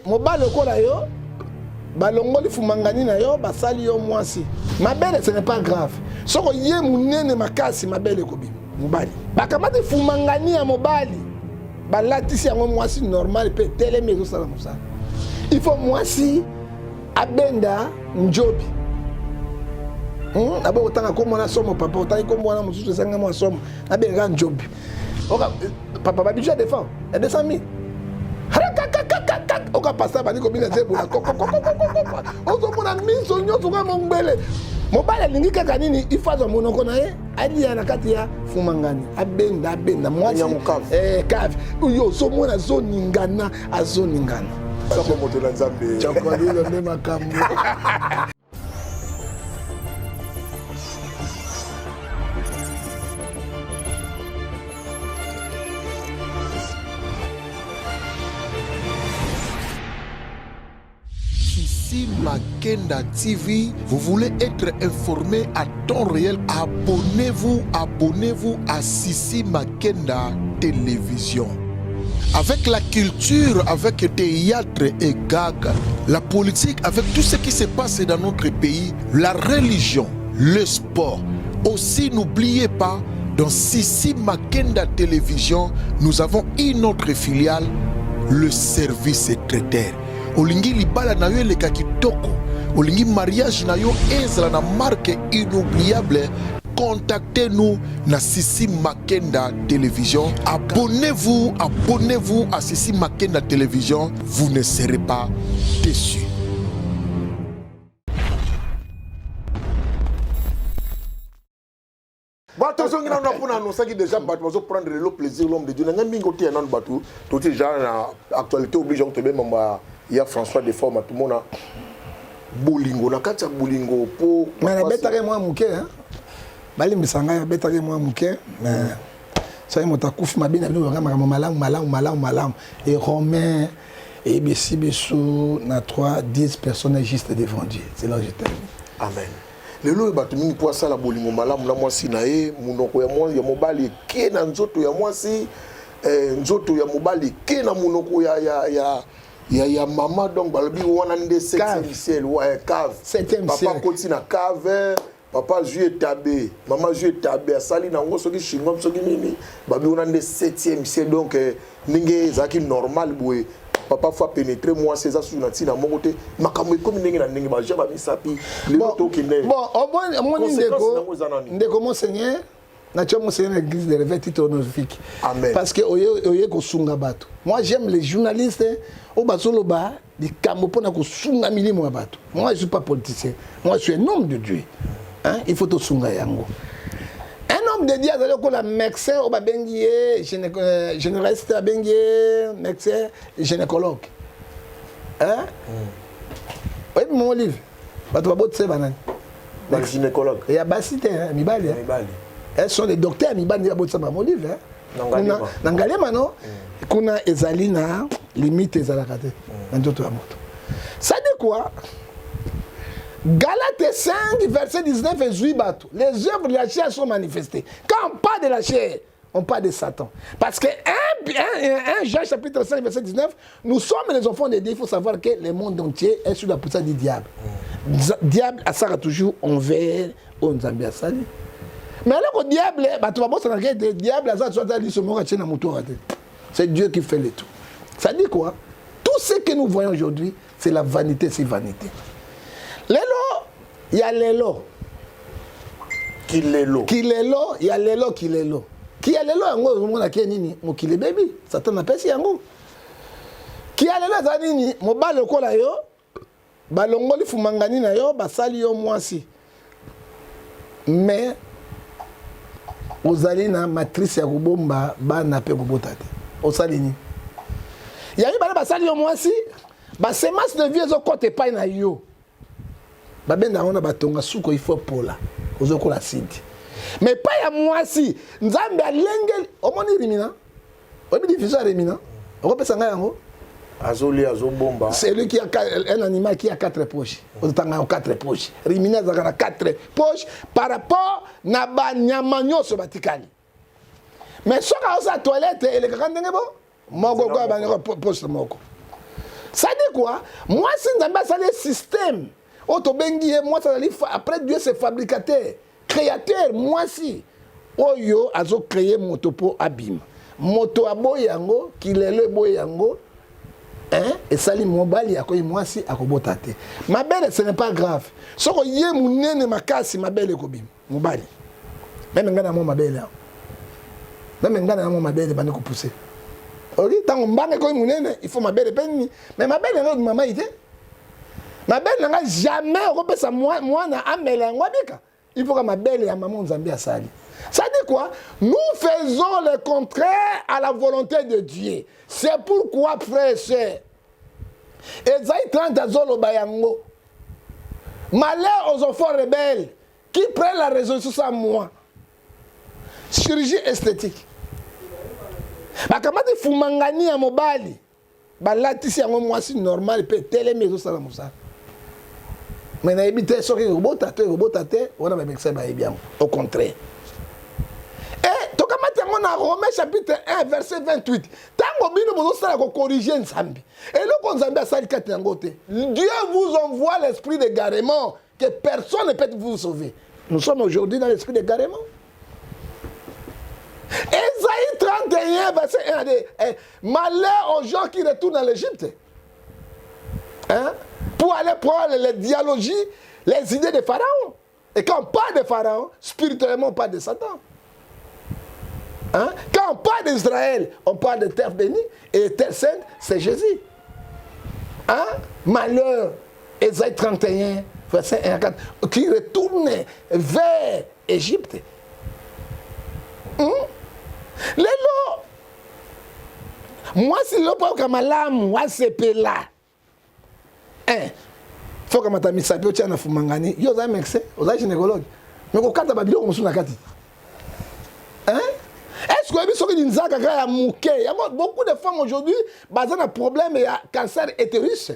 mobali okola yo balongoli fumangani na yo basali yo mwasi mabele ce n'est pas grave soko ye munene makasi mabele kobima mobali bakamati fumangani ya mobali balatisi yango mwasi normal pe telemi ezosala mosala il faut mwasi abenda njobi abo otanga ko mwana somo papa otanga ko mwana mususu sanga mwana somo abenga njobi oka papa ba déjà défend et 200 000 oka passa ba ni ko bina zebula ozo mona miso nyoto ka mongbele mobala lingi kaka nini ifaza monoko na ye alia na kati ya fumangani abenda mwasi kave uyo so mona zo ningana azo ningana sako moto na nzambe chakwalilo ne makambo. Sissi Makenda TV, vous voulez être informé à temps réel, abonnez-vous à Sissi Makenda Télévision. Avec la culture, avec théâtre et gag, la politique, avec tout ce qui se passe dans notre pays, la religion, le sport. Aussi, n'oubliez pas, dans Sissi Makenda Télévision, nous avons une autre filiale, le service traiteur. Olingi libala na yo leka kitoko, olingi mariage na yo ezala na marque inoubliable. Contactez-nous na Sissi Makenda Télévision. Abonnez-vous à Sissi Makenda Télévision. Vous ne serez pas déçus. Attention, on a annoncé que déjà on prendre le plaisir l'homme de Dieu. On a mis côté un bateau. Tout est genre actualité obligeante de même. Il y a François Deforme tout le monde. Bolingo, na kati bolingo po. Mais la bête a moi mouké hein. Bali misanga ya bête a moi mouké. Mais ça y mota kufi mabina bino ngama malam et Romain et Bessi Bessou na 10 personnes juste devant Dieu. C'est là que je termine. Amen. Le lo ba tumi po sala bolingo malamu na mwasi na ye munoko ya mobali ke na nzoto ya mwasi nzoto ya mobali ke na munoko ya maman donc balobi wana nde 7e ciel ouais cave 7e ciel papa koti na cave papa jouer tabé maman jouer tabé asali na ngo soki chingom soki nini babi wana nde 7e ciel donc ninge zaki normal boy papa faut pénétrer moi c'est ça sur na tina mokote makambo comme ninge na ninge ba jaba misapi le to kine bon mon ndeko monseigneur na tu monseigneur l'église de réveil titre honorifique. Amen. Parce que oye ko sunga bato. Moi j'aime les journalistes au basolo ba di kambo pona ko sunga milimo ya bato. Moi je suis pas politicien. Moi je suis un homme de Dieu. Hein, il faut to sunga yango. Un homme de Dieu azali ko la médecin au ba bengié généraliste a bengié médecin gynécologue. Hein? Oui mon livre. Bato ba botse banani. Le gynécologue. Et ya basite mibali. Elles sont des docteurs, mais ils ont mon livre. Nangalema, non? Kuna ezalina limite ezalakate. Ça dit quoi? Galates 5, verset 19 et 18 bateau. Les œuvres de la chair sont manifestées. Quand on parle de la chair, on parle de Satan. Parce que 1 Jean chapitre 5, verset 19, nous sommes les enfants de Dieu. Il faut savoir que le monde entier est sous la puissance du diable. Diable, ça sera toujours envers Onzambi Asali. Mais alors le diable, c'est Dieu qui fait le tout. Ça dit quoi? Tout ce que nous voyons aujourd'hui, c'est la vanité, c'est vanité. L'élo, il y a l'élo. Qui l'élo? Qui l'élo, il y a l'élo, qui l'élo. Qui a l'élo, on a nini, mon qui le baby, Satan n'a pas si yango. Qui a l'élo, ça nini, mon bal ko la yo, balongoli fumangani na yo, basali yo mwasi. Mais ozali na matrice ya kubomba bana pe kubota te osali ni yali bana basali yo mwasi ba semence de vie zo kote pa na yo ba benda ona batonga suko il faut pola ozokola sidi mais pas ya mwasi nzambe alenge omoni rimina obi diffusion rimina okopesa nga yango azoli azobomba c'est lui qui a un animal qui a 4 poches otanga 4 poches rimina zakana 4 poches par rapport na ba nyama nyoso batikali mais soka osa toilette ele kakandenge bo moko kwa ba poche moko Ça dit quoi? Moi, si nous avons un système, moi, après Dieu, c'est fabricateur, créateur, moi, si. Oyo, azo créé moto pour abîme. Moto a boyango, qui est le boyango, hein, et sali mobali, à quoi moi, si, à kobotate. Ma belle, ce n'est pas grave. Si vous avez mon ma casse, ma belle, kobim. Mobali. Même ngana mo ma belle. Même ngana mo ma belle, bande ko pousser. Ok, tant on bange ko munene, il faut ma belle peine. Mais ma belle n'a maman ité. Ma belle n'a jamais repensé moi na amela ngwabika. Il faut que ma belle et maman Nzambi asali. Ça dit quoi? Nous faisons le contraire à la volonté de Dieu. C'est pourquoi, frères et sœurs, Esaïe 30 azolo bayango. Malheur aux enfants rebelles qui prennent la résolution sans moi. Chirurgie esthétique. Bakamati fumangani ya mobali. Balatisi yango mwasi normal pe telemi ezosala mosala. Mais na ebite soki robotate, on a même ça ba bien. Au contraire. Et tokamati yango na Romains chapitre 1 verset 28. Tango bino bozosala ko corriger Nzambi. Et le Nzambi asali kati yango te. Dieu vous envoie l'esprit d'égarement que personne ne peut vous sauver. Nous sommes aujourd'hui dans l'esprit d'égarement. Esaïe 31, verset 1 dit, malheur aux gens qui retournent à l'Égypte. Hein? Pour aller prendre les dialogies, les idées de Pharaon. Et quand on parle de Pharaon, spirituellement on parle de Satan. Hein? Quand on parle d'Israël, on parle de terre bénie. Et terre sainte, c'est Jésus. Hein? Malheur, Esaïe 31, verset 1 à 4, qui retourne vers l'Égypte. Lelo, moi si l'on prend comme l'alam, moi c'est là. Faut que ma mis ça peut tiens na fumangani. Yo za mexé, oza gynécologue. Mais ko kata babilo ko suna kati. Est-ce que biso ki nzaka ka ya muke? Il y a beaucoup de femmes aujourd'hui basées sur un problème et cancer utérus.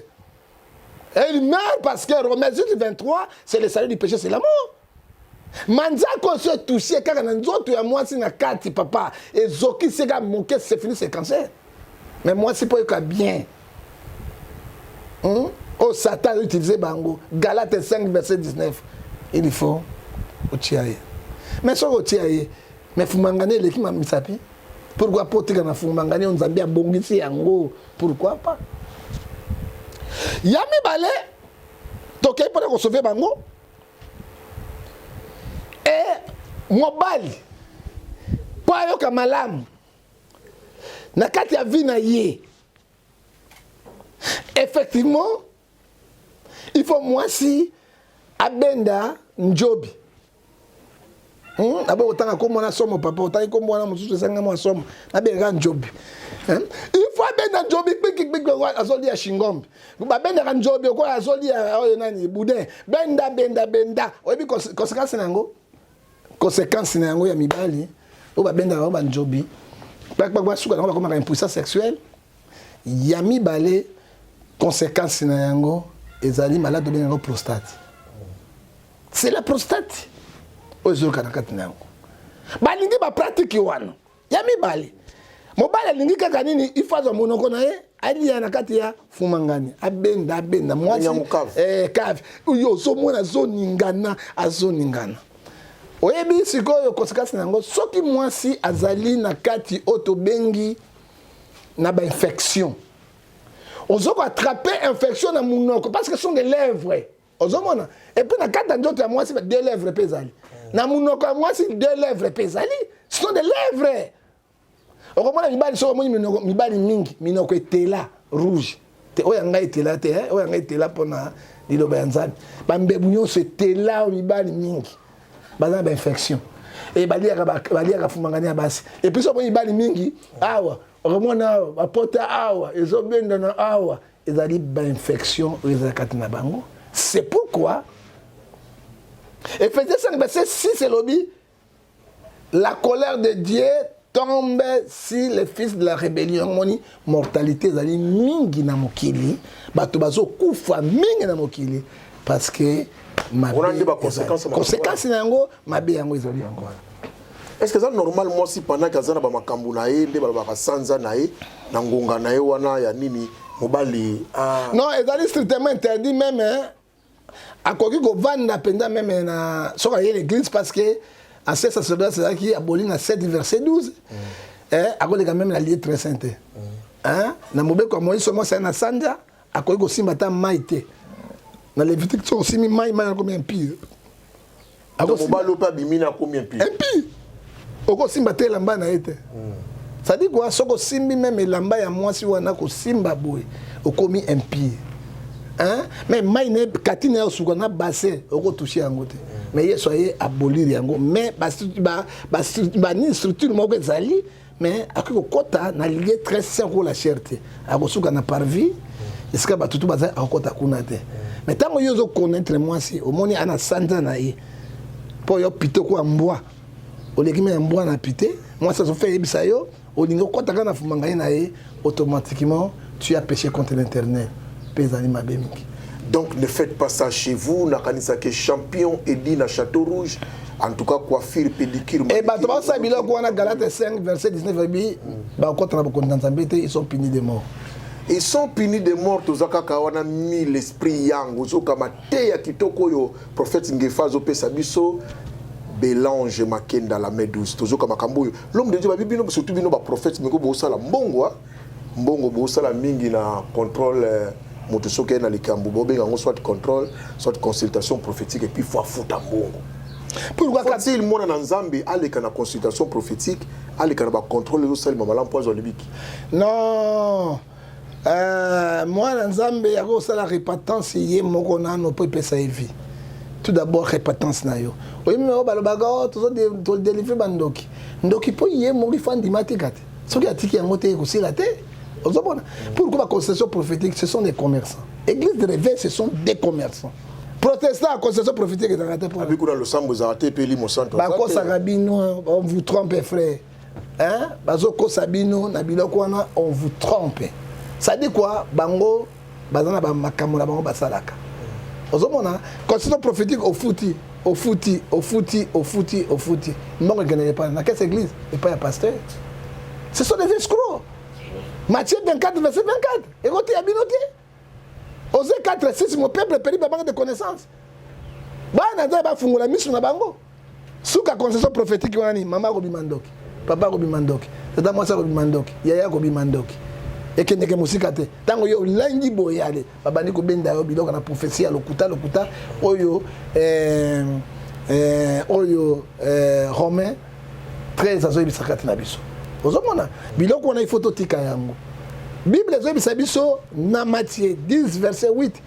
Elles meurent parce que Romains 23, c'est le salaire du péché, c'est la mort. Manzako se touché car na nzoto ya mwasi na kati papa et zoki sega moke c'est fini c'est cancer. Mais moi c'est pas bien. Oh Satan utilisé bango Galates 5 verset 19. Il faut otiaye. Mais so otiaye mais fumangane leki ma misapi. Pourquoi pas tika na fumangane on Nzambi abongisi yango? Pourquoi pas? Yami balé toke pour ko sauver bango. Et mobali pas yo kamalam na kati ya vie na ye. Effectivement, il faut moi si abenda njobi. Abo otanga ko mona somo papa otanga ko mona mususu sanga mo somo na benga njobi. Il faut abenda njobi big azoli ya shingombe. Ba benda njobi ko azoli ya oyo nani boudin. Benda. Obi conséquence nango. Conséquence nango ya mibali. O ba benda ba njobi. Ba suka nango ba impuissance sexuelle. Ya mibale conséquence na yango ezali malade de la prostate. C'est la prostate. Ozo kanakati nango. Balingi ba pratique wana. Ya mibale. Mobala lingi kaka nini ifazo monoko na ye ali ya nakati ya fumangani. Abenda mwasi cave. Yo so mona zoningana azoningana. Oyebi sikoyo conséquence nango soki mwasi azali nakati otobengi na ba infection. On doit attraper infection dans mon nez parce que ce sont des lèvres. Et puis, dans d'autres mois, c'est deux lèvres pesales. Dans mon nez, moi, c'est deux lèvres pesales. Ce sont des lèvres. On comprend que les balles mingi, minoko était là, rouge. Oyanga était là, oyanga était là pour na dilo banzan. Bambebunyo c'était là, les balles mingi. Bazan infection. Et balia fumangani abasi. Et puis, ça, les balles mingi, awa. Remona apota awa ezobenda na awa ezali ba infection ezakati na bango. C'est pourquoi Ephésiens 5 verset 6 c'est lobby la colère de Dieu tombe si les fils de la rébellion moni mortalité ezali mingi na mokili bato bazo kufa mingi na mokili parce que on a dit ba conséquences na yango mabe yango ezali yango. Est-ce que c'est normal moi si pendant que azana ba makambu na ye nde ba sanza na ye na ngonga na ye wana ya nini Mobali. Non, ils strictement interdit même. À quoi que vanda pendant même sur l'église parce que à ce sacerdoce c'est qui abolit na 7 verset 12. À quoi quand même la liée très sainte. Hein? Na mobe comme moi seulement c'est na sanja à quoi que simba ta maïté. Na Lévitique sont aussi maï combien pire. À quoi mobali pas bimina combien pire. Un pire. Oko simba te lamba na été. Ça dit quoi soko simbi même lamba ya moi si wana ko simba boy okomi impie. Hein? Mais maïne katine ya suka na basse oko toucher yango te. Mais ye soyez abolir yango mais ba ni structure moko ezali mais akiko kota na lié très sain ko la cherté. Ako suka na parvis eska ba tutu baza akota kuna te. Mais tango yo zo connaître moi si au moni ana santa na ye. Po yo pité ko mbwa. Oleki me mbwa na pité, moi ça se fait ebisa yo. Automatiquement, tu as péché contre l'Internet. Donc ne faites pas ça chez vous. Nakanisa que champion Edi na Château Rouge. En tout cas, coiffure, pédicure. Et bah, tu vois ça, Galates 5, verset 19, ils sont punis de mort. Ils sont punis de mort. Tozaka wana mis l'esprit yang. Ozoka mate ya kitoko yo prophète Ngefazo Pesabiso. Bélange Makenda la Médouze tozoka makambo l'homme de Dieu ba bibino surtout bino ba prophète meko bo sala mbongo bo sala mingi na contrôle moto soke na likambo bo benga soit contrôle soit consultation prophétique et puis faut fouta mbongo pourquoi quand il mona na Nzambe aleka na consultation prophétique aleka na ba contrôle yo sala mama lampozo libiki non moi na Nzambe yako sala répétance yé moko na no peut pesa vie. Tout d'abord, répétance na yo. Oui, mais on balobaga, tout délivrer bandoki. Ndoki po yé mori fan di matikate. Ce qui a tiki en moté aussi la terre. Pourquoi la concession prophétique, ce sont des commerçants. Église de réveil, ce sont des commerçants. Protestants à concession prophétique est arrêté pour. Avec la leçon vous arrêtez peli mon centre. Bako Sarabino, on vous trompe frère. Hein? Bazoko Sabino, Nabiloko wana, on vous trompe. Ça dit quoi? Bango, bazana ba makambo na bango basalaka. Ozomona, constitution prophétique au fouti. Non, il n'y a pas. Dans quelle église? Il n'y a pas de pasteur. Ce sont des escrocs. Matthieu 24, verset 24. Écoutez, il y a bien noté. Osée 4, 6, mon peuple périt par manque de connaissances. Souka constitution prophétique, maman Robi Mandoki, papa Robi Mandoki, tata Mwasa Robi Mandoki, yaya Robi Mandoki. Et que neke musika te tango yo langi boyale babani ko benda yo biloko na prophétie lokuta oyo Romain 13 azo bisakati na biso ozomona biloko na ifoto tika yango Bible zo bisabiso na Matthieu 10 verset 8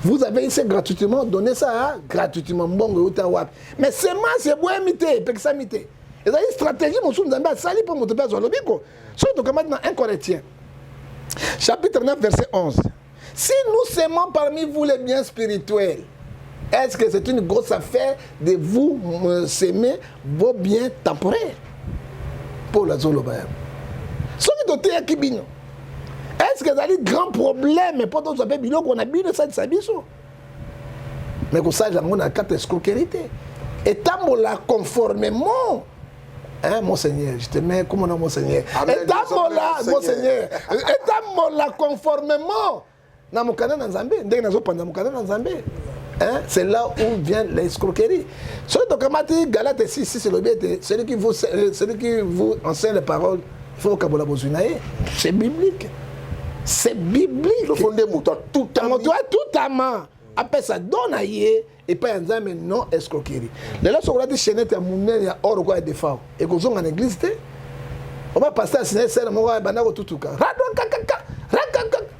vous avez ici gratuitement donné ça gratuitement mbongo uta wapi mais semence boemité pekisa mité et ça une stratégie mon sou nzambe sali pour moto bazo lobiko surtout comme dans 1 Corinthiens chapitre 9, verset 11. Si nous s'aimons parmi vous les biens spirituels, est-ce que c'est une grosse affaire de vous s'aimer vos biens temporaires? Pour la Zolobaya. Est-ce que vous avez un grand problème pour nous avez dit qu'on a bien ça de Sabiso? Mais que ça, on a 4 escroqueries. Et tant la conformément. Hein, mon Seigneur, je te mets comme mon Seigneur. Et mon Seigneur. Et la conformément. C'est là où vient l'escroquerie. Galates 6, celui qui vous enseigne les paroles, il faut que vous c'est biblique. C'est biblique. Le fondé tout à main. Après ça, donne à yé. Et pas un zame non escroquerie. Les gens sont là des chaînettes à monnaie à or quoi des femmes. Et qu'on sont en église, on va passer à signer celle moi à banako tutuka.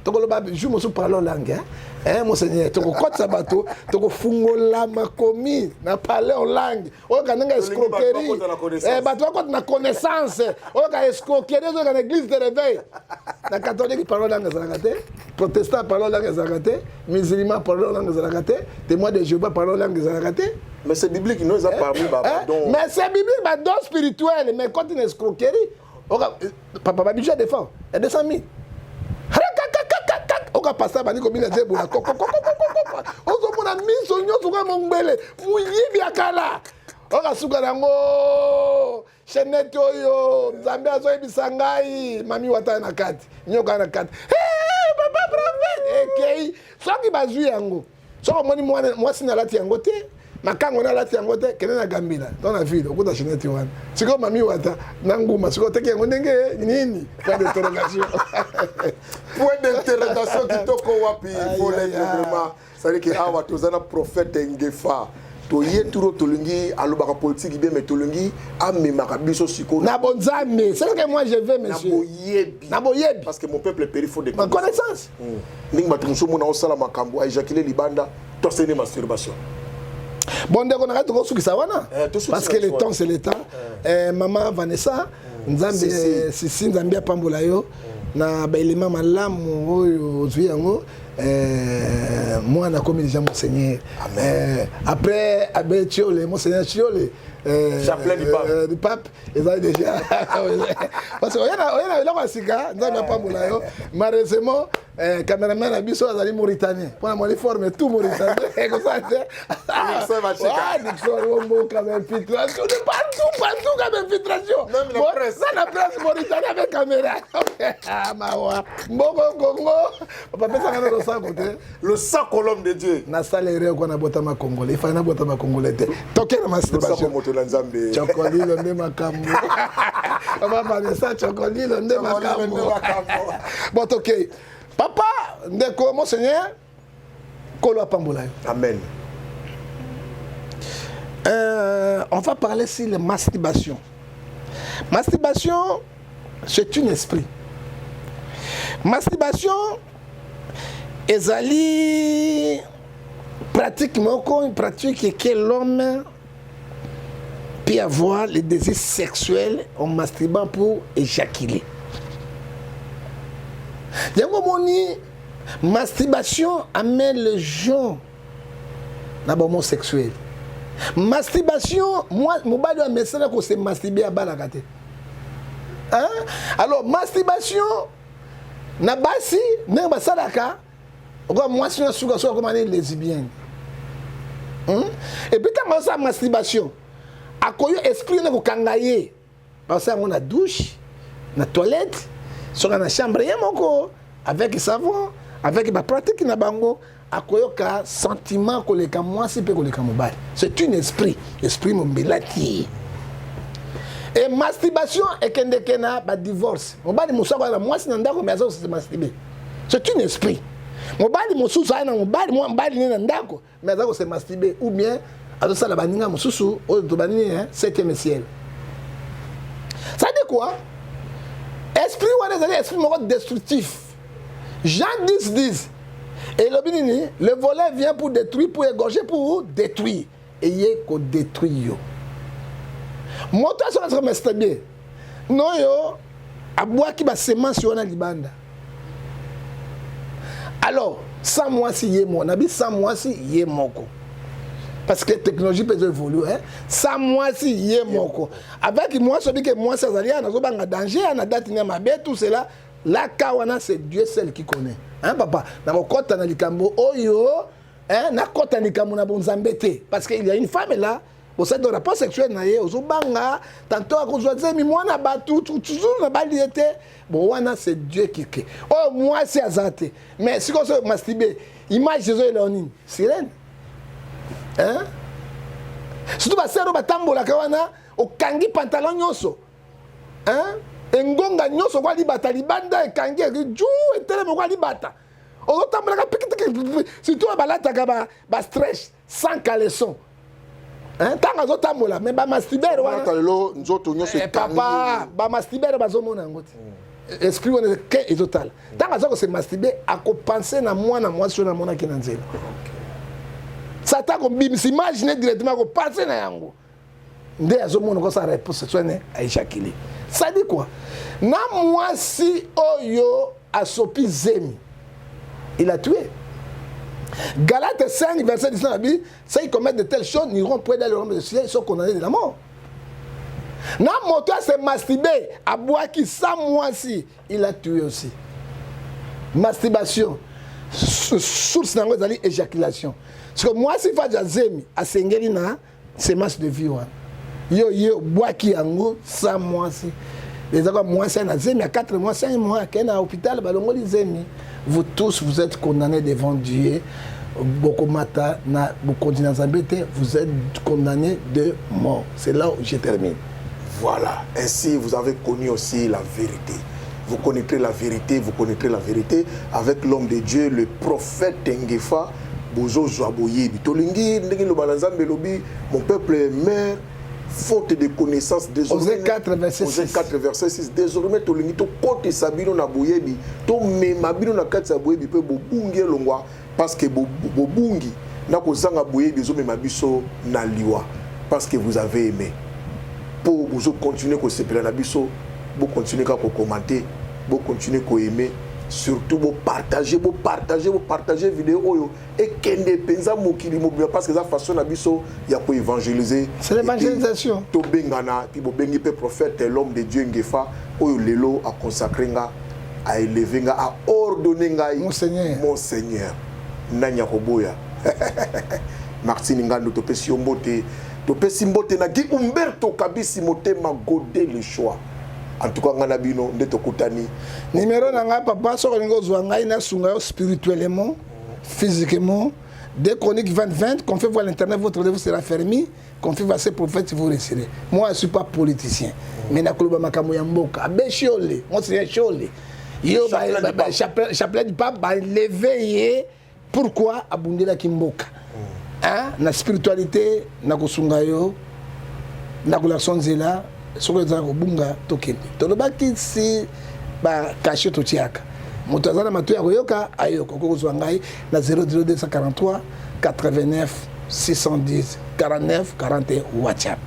Toko loba joue mo sou parler langue hein mon Seigneur toko kote sabato toko fungola makomi na parler en langue o kananga escroquerie bato kote na connaissance o ka escroquerie zo na église de réveil na catholique parler langue zakate protestant parler langue zakate musulman parler langue zakate témoin de Jéhovah parler langue zakate mais c'est biblique nous a parlé mais c'est biblique ba don spirituel mais quand une escroquerie papa budget défend et 200 000 oka passer bani ko bina zebo na koko ozo mona miso nyoso ka mongbele muyibi akala oka suka nango chenette oyo nzambe azo ebisa ngai mami wata na kati nyoka na kati papa ekei soki bazwi yango soko moni mwasi na lati yango te makango na lati yango te kende na gambila dans la ville okuta chineti wana siko mami wata na nguma siko teki yango ndenge nini point d'interrogation point d'interrogation kitoko wapi faut l'être vraiment c'est-à-dire que awa tozana prophète ngefa toye turo tolungi alobaka politique bien mais tolungi amemaka biso siko na bonzambe c'est que moi je vais monsieur na boyebi parce que mon peuple périt faut de connaissance ningi batumso mona osala makambo a éjaculer libanda to c'est une masturbation. Bon, dès qu'on arrête de construire ça, parce que le temps c'est le temps. Maman Vanessa, Nzambe Sisi Nzambia Pambolayo, na bailima malamu oyo zuyango, moi na comme déjà monseigneur. Après Abbé Chiole, monseigneur Chiole. Chapelet du pape, ils ont déjà. Parce que on a là Sika, Nzambia Pambolayo, malheureusement. Caméraman a biso azali mauritanien pour la forme tout mauritanien comme ça Nixon quand même filtration de partout quand même filtration même la presse la presse mauritanie avec caméra ah mawa mboko Congo papa ça kana le sang colombe de Dieu na salere ko na botama congolais il faut na botama congolais te toke na masturbation moto na Nzambe chokolilo nde makambo papa Vanessa chokolilo nde makambo bon ok. Papa, ndeko monseigneur, Kolo Pambolayo. Amen. On va parler sur la masturbation. Masturbation, c'est un esprit. Masturbation, ezali pratiquement une pratique que l'homme peut avoir le désir sexuel en masturbant pour éjaculer. Yango moni masturbation amène les gens dans l'homosexuel. Masturbation, moi, mon bali a message que c'est masturber à balakate. Hein? Alors masturbation, na basi, ne basalaka, moi je suis comme une lesbienne. Et puis quand on a masturbation, à quoi esprit ne vous kangaye, parce qu'on a douche, na toilette. Sur la chambre, avec savon, avec la pratique na bango, akoyoka sentiment que les moi si peu que les camobal. C'est un esprit mon belati. Et masturbation et kendekena ba divorce. Mon bali musaba la moi si ndako mais ça c'est masturber. C'est un esprit. Mon bali mususu na mon bali na ndako mais ça c'est masturber ou bien azo sala baninga mususu o to banini 7e ciel. Ça dit quoi? Esprit ou un esprit destructif. Jean 10. Et le volet vient pour détruire, pour égorger, pour détruire. Et il est qu'on détruit. Moi, toi, ça va se bien. Non, yo, à boire qui va semence sur la libanda. Alors, 100 mois si y est mon, 100 mois si y est mon. Parce que la technologie peut évoluer. 100 mois si y est mon. Avec moi, je dis que moi, ça va aller, on a danger, on a date, tout cela. La kawana, c'est Dieu seul qui connaît. Hein, papa? Dans mon côté, dans le Cambo, oh yo, hein, na côté dans le Cambo, na bon zambete. Parce qu'il y a une femme là, au sein de rapport sexuel, na ye, au zubanga, tantôt à cause de mais moi, na battu, toujours na baliété. Bon, wana, c'est Dieu qui crée. Oh, moi, c'est azate. Mais si on se masturbe, image Jésus et Léonine, sirène. Hein? Surtout, ma sœur, ma tambola, kawana, au kangi pantalon nyoso. Hein? Engonga nyoso kwa libata libanda ekangi ju etelemo kwa libata ozotambolaka pikitiki surtout balataka ba stress sans caleçon hein tanga zotambola mais ba masturbeur wana kalelo nzoto nyoso ekangi papa ba masturbeur bazomona ngoti esprit wana ke total tanga zoko se masturber akopenser na mwana mwasi na mona kina nzela sata ko bimisi imaginer directement ko penser na yango nde azomona ko sa réponse sone a éjaculer. Ça dit quoi? Na mwasi oyo asopi zemi. Il a tué. Galates 5, verset 19, dit, ceux qui commettent de telles choses n'iront point dans le royaume de ciel, ils sont condamnés de la mort. Na moto s'est masturbé, à boire qui 100 mwasi, il a tué aussi. Masturbation. Source n'a pas éjaculation. Parce que mwasi fa zemi, a sengeli na semence de vie. Yo bois qui yango 100 mois si les gens moi c'est na zemi à 4 mois 5 mois qu'un hôpital balongo li zemi vous tous, vous êtes condamnés devant Dieu. Bokomata, na Bokondina Zambete, vous êtes condamnés de mort. C'est là où je termine. Voilà. Ainsi, vous avez connu aussi la vérité. Vous connaîtrez la vérité, vous connaîtrez la vérité avec l'homme de Dieu, le prophète Ngefa, Bozo Zwaboyebi. Tolingi, mon peuple est mère, faute de connaissances. Osée 4, verset 6. Osée 4, verset 6. Désormais, Tolingi, to kote sabino na boyebi, to memabino na kati saboyebi, pe bobungi longwa, parce que bobungi, na kozanga boyebi, zo memabiso na liwa, parce que vous avez aimé. Pour vous continuer à se plaindre na biso, vous continuez à commenter, vous continuez à aimer, surtout vous partager vidéo et qu'il ne pensa mokili mobile parce que ça façon na biso il y a pour évangéliser. C'est l'évangélisation. To bengana puis bo bengi pe prophète l'homme de Dieu Ngefa oyo lelo a consacrer nga a élever nga a ordonner nga mon Seigneur nanya koboya Martin Ngando to pesi mbote to pesi mbote na gi Umberto Kabisi motema godé le choix. En tout cas, Nganabino, Ndetokutani. Numéro nanga papa, so ko zwa na sunga spirituellement, physiquement. Dès qu'on est 20, qu'on fait voir l'internet, votre rendez-vous sera fermé. Qu'on fait voir ces prophètes, vous resterez. Moi, je ne suis pas politicien. Mais na kuluba makamu ya mboka. Abe chiole, moi c'est chiole. Yo chapelet du pape, ba l'éveiller. Pourquoi abundela kimboka? Hein? Na spiritualité, na kosunga yo, na kolakson nzela. Ce que nous bunga tokende tolobaki si ba caché totiaka moto azana mato ya koyoka ayoko kokozwa ngai na 00243 89 610 49 41 WhatsApp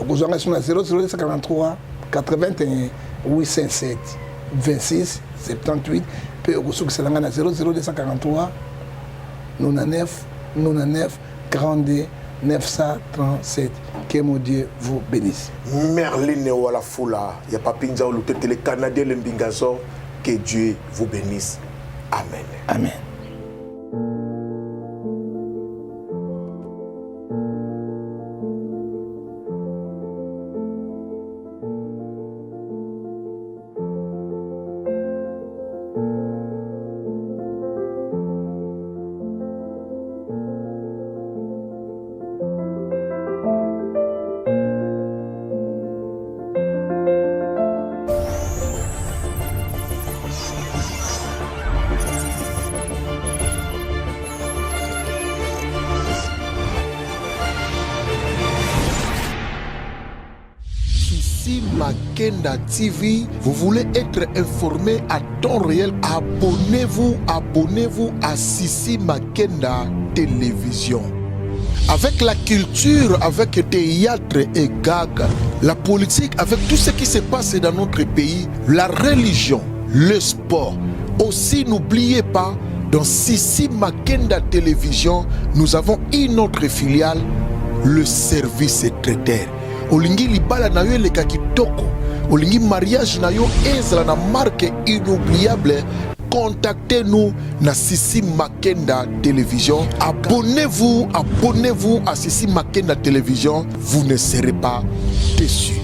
okozwa ngai na 00243 81 807 26 78 pe okosukisela ngai na 00243 99 99 42 937. Que mon Dieu vous bénisse. Merline Walafoula, il n'y a pas Pinja ou le Canadien Lembingazo. Que Dieu vous bénisse. Amen. Amen. Makenda TV, vous voulez être informé à temps réel, abonnez-vous à Sissi Makenda Télévision. Avec la culture, avec le théâtre et gag, la politique, avec tout ce qui se passe dans notre pays, la religion, le sport. Aussi, n'oubliez pas, dans Sissi Makenda Télévision, nous avons une autre filiale, le service traiteur. Olingi libala na yo leka kitoko, olingi mariage na yo ezala na marque inoubliable. Contactez-nous na Sissi Makenda Télévision. Abonnez-vous à Sissi Makenda Télévision. Vous ne serez pas déçus.